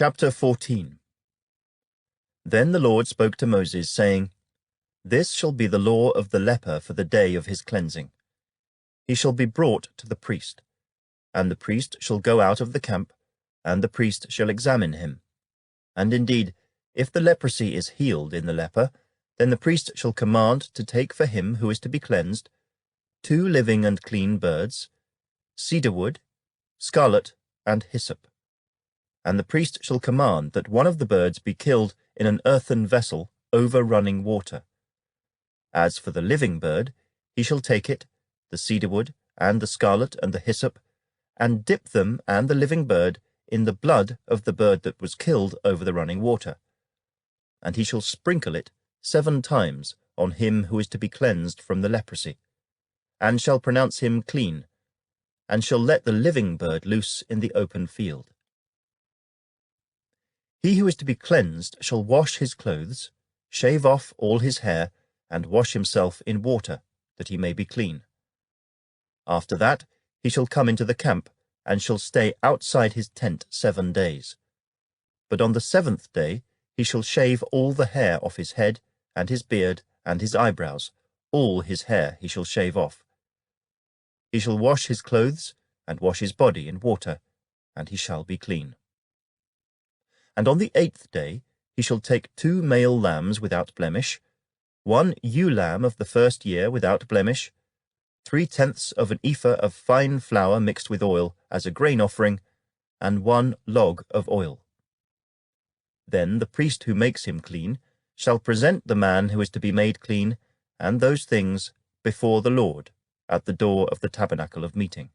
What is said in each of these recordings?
Chapter 14. Then the Lord spoke to Moses, saying, This shall be the law of the leper for the day of his cleansing. He shall be brought to the priest, and the priest shall go out of the camp, and the priest shall examine him. And indeed, if the leprosy is healed in the leper, then the priest shall command to take for him who is to be cleansed 2 living and clean birds, cedar wood, scarlet, and hyssop. And the priest shall command that one of the birds be killed in an earthen vessel over running water. As for the living bird, he shall take it, the cedar wood, and the scarlet, and the hyssop, and dip them and the living bird in the blood of the bird that was killed over the running water. And he shall sprinkle it 7 times on him who is to be cleansed from the leprosy, and shall pronounce him clean, and shall let the living bird loose in the open field. He who is to be cleansed shall wash his clothes, shave off all his hair, and wash himself in water, that he may be clean. After that he shall come into the camp, and shall stay outside his tent 7 days. But on the 7th day he shall shave all the hair off his head, and his beard, and his eyebrows, all his hair he shall shave off. He shall wash his clothes, and wash his body in water, and he shall be clean. And on the 8th day he shall take 2 male lambs without blemish, 1 ewe lamb of the 1st year without blemish, 3/10 of an ephah of fine flour mixed with oil as a grain offering, and 1 log of oil. Then the priest who makes him clean shall present the man who is to be made clean and those things before the Lord at the door of the tabernacle of meeting.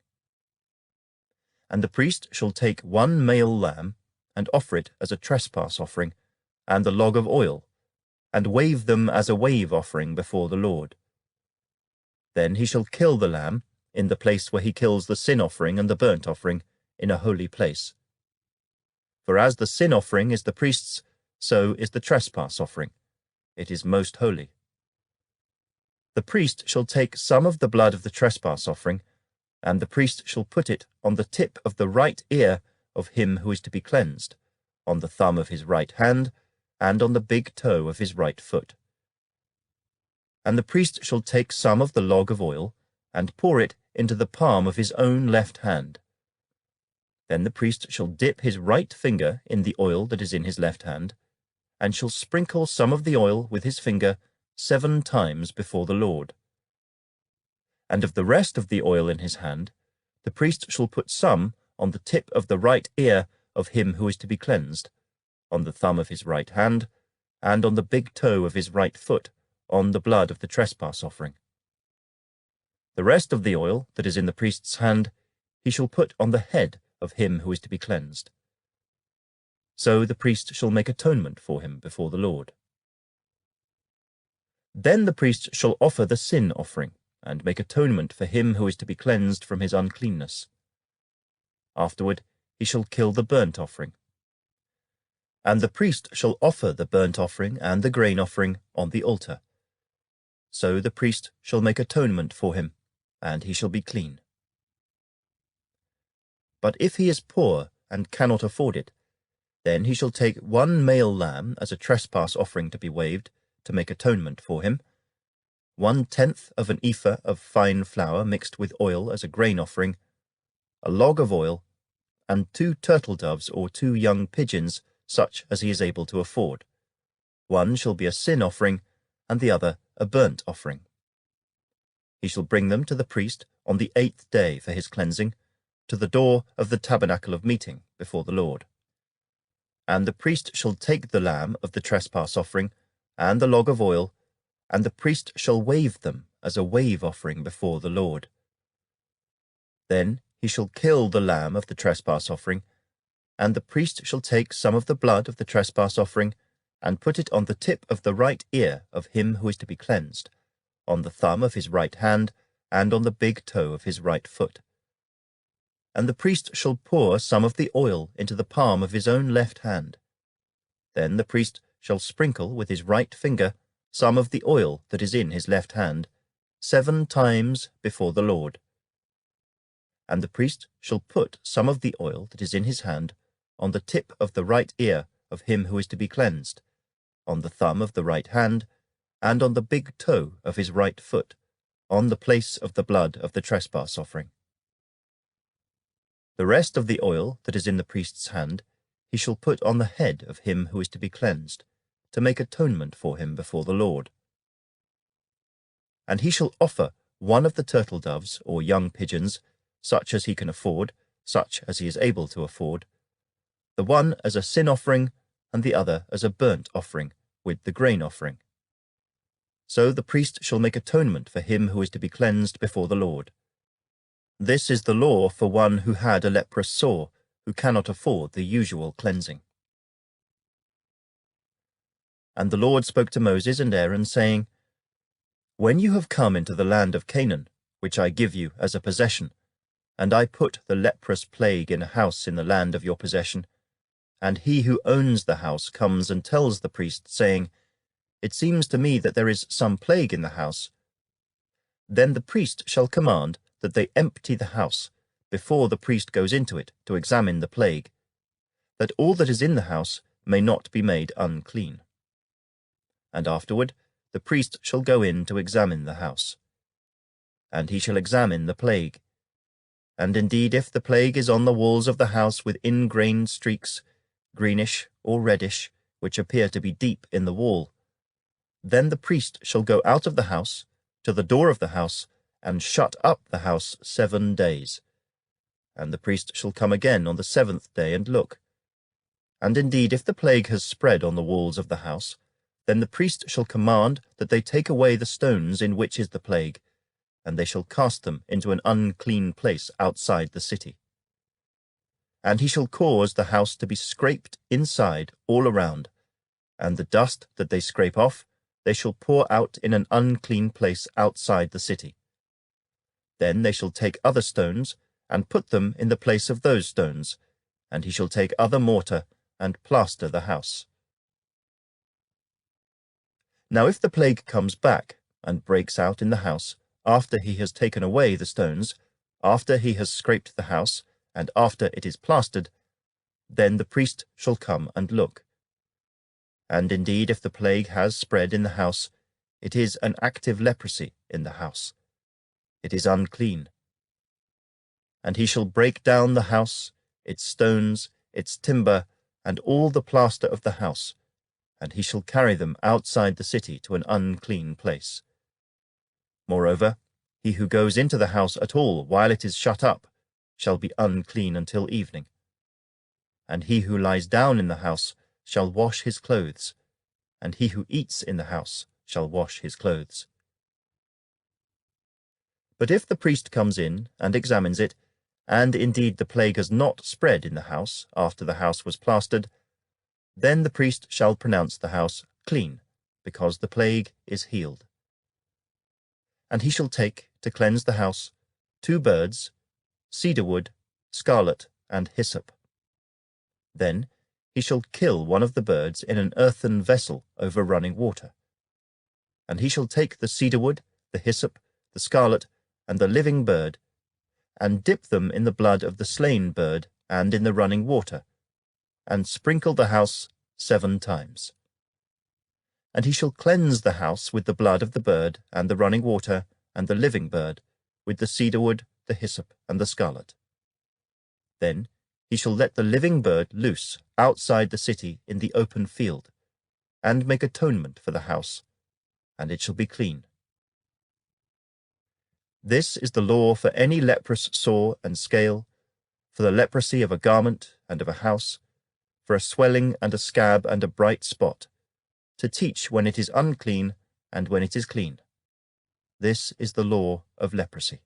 And the priest shall take 1 male lamb and offer it as a trespass offering, and the log of oil, and wave them as a wave offering before the Lord. Then he shall kill the lamb in the place where he kills the sin offering and the burnt offering, in a holy place. For as the sin offering is the priest's, so is the trespass offering. It is most holy. The priest shall take some of the blood of the trespass offering, and the priest shall put it on the tip of the right ear of him who is to be cleansed, on the thumb of his right hand, and on the big toe of his right foot. And the priest shall take some of the log of oil, and pour it into the palm of his own left hand. Then the priest shall dip his right finger in the oil that is in his left hand, and shall sprinkle some of the oil with his finger 7 times before the Lord. And of the rest of the oil in his hand, the priest shall put some on the tip of the right ear of him who is to be cleansed, on the thumb of his right hand, and on the big toe of his right foot, on the blood of the trespass offering. The rest of the oil that is in the priest's hand he shall put on the head of him who is to be cleansed. So the priest shall make atonement for him before the Lord. Then the priest shall offer the sin offering, and make atonement for him who is to be cleansed from his uncleanness. Afterward he shall kill the burnt offering. And the priest shall offer the burnt offering and the grain offering on the altar. So the priest shall make atonement for him, and he shall be clean. But if he is poor and cannot afford it, then he shall take 1 male lamb as a trespass offering to be waved, to make atonement for him, 1/10 of an ephah of fine flour mixed with oil as a grain offering, a log of oil, and 2 turtle doves or 2 young pigeons, such as he is able to afford. One shall be a sin offering, and the other a burnt offering. He shall bring them to the priest on the 8th day for his cleansing, to the door of the tabernacle of meeting before the Lord. And the priest shall take the lamb of the trespass offering, and the log of oil, and the priest shall wave them as a wave offering before the Lord. Then he shall kill the lamb of the trespass offering, and the priest shall take some of the blood of the trespass offering, and put it on the tip of the right ear of him who is to be cleansed, on the thumb of his right hand, and on the big toe of his right foot. And the priest shall pour some of the oil into the palm of his own left hand. Then the priest shall sprinkle with his right finger some of the oil that is in his left hand 7 times before the Lord. And the priest shall put some of the oil that is in his hand on the tip of the right ear of him who is to be cleansed, on the thumb of the right hand, and on the big toe of his right foot, on the place of the blood of the trespass offering. The rest of the oil that is in the priest's hand he shall put on the head of him who is to be cleansed, to make atonement for him before the Lord. And he shall offer one of the turtle doves or young pigeons, such as he can afford, such as he is able to afford, the one as a sin offering, and the other as a burnt offering, with the grain offering. So the priest shall make atonement for him who is to be cleansed before the Lord. This is the law for one who had a leprous sore, who cannot afford the usual cleansing. And the Lord spoke to Moses and Aaron, saying, When you have come into the land of Canaan, which I give you as a possession, and I put the leprous plague in a house in the land of your possession, and he who owns the house comes and tells the priest, saying, It seems to me that there is some plague in the house, then the priest shall command that they empty the house before the priest goes into it to examine the plague, that all that is in the house may not be made unclean. And afterward the priest shall go in to examine the house. And he shall examine the plague. And indeed, if the plague is on the walls of the house with ingrained streaks, greenish or reddish, which appear to be deep in the wall, then the priest shall go out of the house to the door of the house, and shut up the house 7 days. And the priest shall come again on the 7th day and look. And indeed, if the plague has spread on the walls of the house, then the priest shall command that they take away the stones in which is the plague, and they shall cast them into an unclean place outside the city. And he shall cause the house to be scraped inside all around, and the dust that they scrape off they shall pour out in an unclean place outside the city. Then they shall take other stones, and put them in the place of those stones, and he shall take other mortar, and plaster the house. Now if the plague comes back, and breaks out in the house, after he has taken away the stones, after he has scraped the house, and after it is plastered, then the priest shall come and look. And indeed, if the plague has spread in the house, it is an active leprosy in the house. It is unclean. And he shall break down the house, its stones, its timber, and all the plaster of the house, and he shall carry them outside the city to an unclean place. Moreover, he who goes into the house at all while it is shut up shall be unclean until evening. And he who lies down in the house shall wash his clothes, and he who eats in the house shall wash his clothes. But if the priest comes in and examines it, and indeed the plague has not spread in the house after the house was plastered, then the priest shall pronounce the house clean, because the plague is healed. And he shall take, to cleanse the house, 2 birds, cedar wood, scarlet, and hyssop. Then he shall kill one of the birds in an earthen vessel over running water. And he shall take the cedar wood, the hyssop, the scarlet, and the living bird, and dip them in the blood of the slain bird and in the running water, and sprinkle the house 7 times. And he shall cleanse the house with the blood of the bird and the running water and the living bird, with the cedar wood, the hyssop, and the scarlet. Then he shall let the living bird loose outside the city in the open field, and make atonement for the house, and it shall be clean. This is the law for any leprous sore and scale, for the leprosy of a garment and of a house, for a swelling and a scab and a bright spot, to teach when it is unclean and when it is clean. This is the law of leprosy.